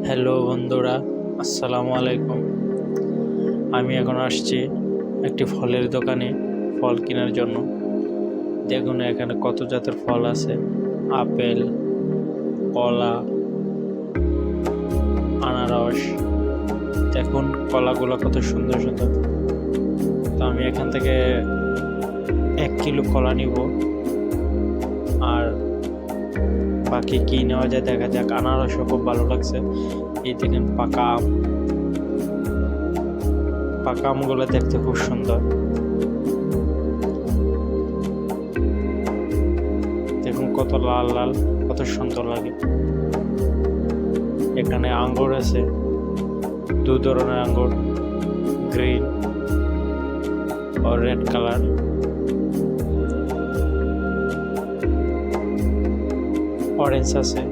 Hello বন্ধুরা, আসসালামু আলাইকুম। আমি এখন আসছি একটি ফলের দোকানে ফল কেনার জন্য। দেখুন এখানে কত জাতের ফল আছে: আপেল, কলা, আনারস। দেখুন কলাগুলো কত সুন্দর সুন্দর। তো আমি এখান থেকে 1 কিলো কলা নিব, আর বাকি কি নেওয়া যায় দেখা যাক। আনারসও খুব ভালো লাগছে। এই দেখেন পাকা আম, পাকা আমগুলো দেখতে খুব সুন্দর। দেখুন কত লাল লাল, কত সুন্দর লাগে। এখানে আঙ্গুর আছে, 2 ধরনের আঙ্গুর, গ্রিন ও রেড কালার। অরেঞ্জ আছে।